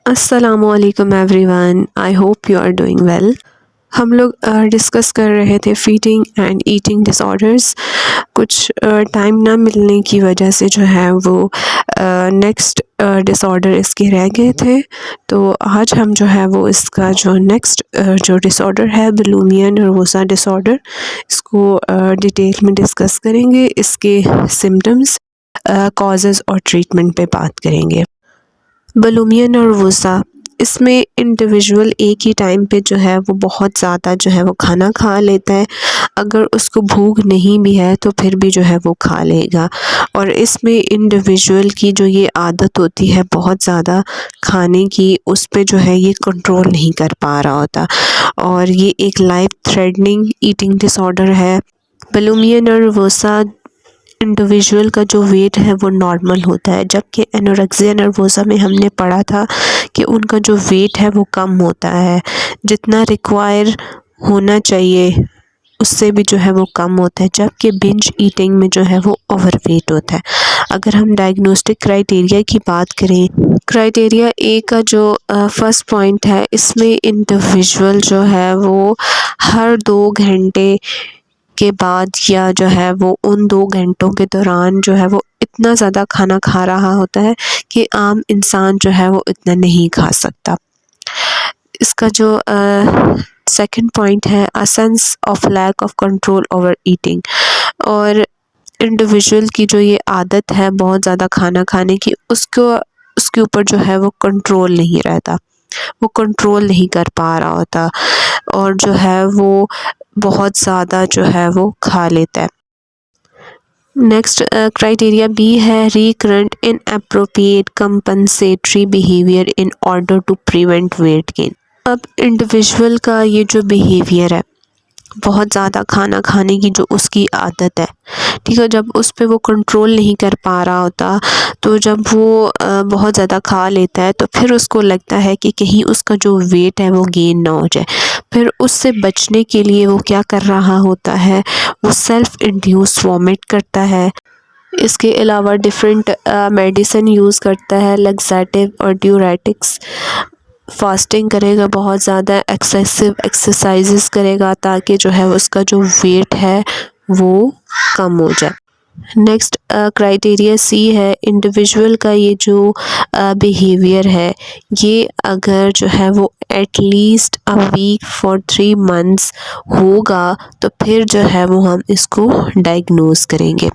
अस्सलामुअलैकुम everyone, I hope you are doing well. हम लोग डिस्कस कर रहे थे फीडिंग एंड ईटिंग डिसऑर्डर्स। कुछ टाइम ना मिलने की वजह से जो है वो नेक्स्ट डिसऑर्डर इसके रह गए थे। तो आज हम जो है वो इसका जो नेक्स्ट जो डिसऑर्डर है बुलिमिया नर्वोसा डिसऑर्डर, इसको डिटेल में डिस्कस करेंगे। इसके सिम्टम्स, कॉजेज़ और ट्रीटमेंट पे बात करेंगे। बुलिमिया नर्वोसा, इसमें इंडिविजुअल एक ही टाइम पे जो है वो बहुत ज़्यादा जो है वो खाना खा लेता है। अगर उसको भूख नहीं भी है तो फिर भी जो है वो खा लेगा। और इसमें इंडिविजुअल की जो ये आदत होती है बहुत ज़्यादा खाने की, उस पे जो है ये कंट्रोल नहीं कर पा रहा होता और ये एक लाइफ थ्रेटनिंग ईटिंग डिसऑर्डर है। बुलिमिया नर्वोसा इंडिविजुअल का जो वेट है वो नॉर्मल होता है, जबकि एनोरेक्सिया नर्वोसा में हमने पढ़ा था कि उनका जो वेट है वो कम होता है, जितना रिक्वायर होना चाहिए उससे भी जो है वो कम होता है, जबकि बिंज ईटिंग में जो है वो ओवरवेट होता है। अगर हम डायग्नोस्टिक क्राइटेरिया की बात करें, क्राइटेरिया ए का जो फर्स्ट पॉइंट है, इसमें इंडिविजुअल जो है वो हर 2 घंटे के बाद या जो है वो उन 2 घंटों के दौरान जो है वो इतना ज़्यादा खाना खा रहा होता है कि आम इंसान जो है वो इतना नहीं खा सकता। इसका जो सेकंड पॉइंट है, a sense of lack of control over eating. और इंडिविजुअल की जो ये आदत है बहुत ज़्यादा खाना खाने की, उसके ऊपर जो है वो कंट्रोल नहीं रहता, वो कंट्रोल नहीं कर पा रहा होता और जो है वो बहुत ज़्यादा जो है वो खा लेता है। नेक्स्ट क्राइटेरिया बी है, recurrent inappropriate compensatory behaviour in order to prevent weight gain. अब इंडिविजुअल का ये जो बिहेवियर है, बहुत ज़्यादा खाना खाने की जो उसकी आदत है, ठीक है, जब उस पे वो कंट्रोल नहीं कर पा रहा होता, तो जब वो बहुत ज़्यादा खा लेता है तो फिर उसको लगता है कि कहीं उसका जो वेट है वो गेन ना हो जाए। फिर उससे बचने के लिए वो क्या कर रहा होता है, वो सेल्फ इंड्यूस वॉमिट करता है। इसके अलावा डिफरेंट मेडिसिन यूज़ करता है, लग्जेटिव और ड्यूरेटिक्स। फास्टिंग करेगा, बहुत ज़्यादा एक्सेसिव एक्सरसाइजेस करेगा ताकि जो है उसका जो वेट है वो कम हो जाए। नेक्स्ट क्राइटेरिया सी है, इंडिविजुअल का ये जो बिहेवियर है, ये अगर जो है वो at least a week for 3 months होगा तो फिर जो है वो हम इसको डायग्नोज करेंगे।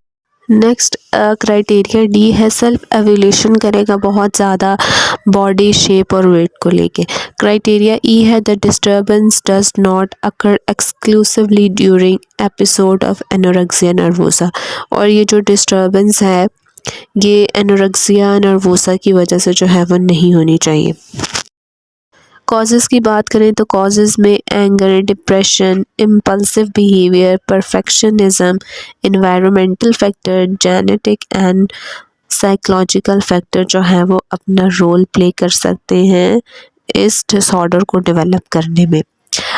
नेक्स्ट क्राइटेरिया डी है, सेल्फ एवोल्यूशन करेगा बहुत ज़्यादा बॉडी शेप और वेट को लेके। क्राइटेरिया ई है, the disturbance does not occur exclusively during episode of anorexia nervosa. और ये जो डिस्टर्बेंस है ये एनोरेक्सिया नर्वोसा की वजह से जो है वो नहीं होनी चाहिए। कॉजेज़ की बात करें तो कॉजेज़ में anger, depression, impulsive behaviour, perfectionism, environmental factor, genetic and psychological factor जो है वो अपना रोल प्ले कर सकते हैं इस डिसऑर्डर को डेवलप करने में।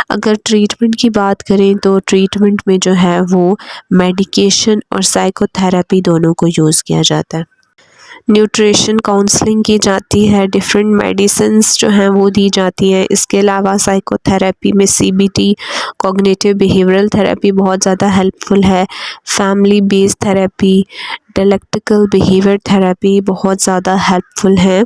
अगर ट्रीटमेंट की बात करें तो ट्रीटमेंट में जो है वो मेडिकेशन और साइकोथेरेपी दोनों को यूज़ किया जाता है। न्यूट्रिशन काउंसलिंग की जाती है, डिफरेंट मेडिसिन्स जो हैं वो दी जाती हैं। इसके अलावा साइकोथेरेपी में सीबीटी, कॉग्निटिव बिहेवियरल थेरेपी बहुत ज़्यादा हेल्पफुल है। Family based therapy, dialectical behaviour therapy बहुत ज़्यादा हेल्पफुल है।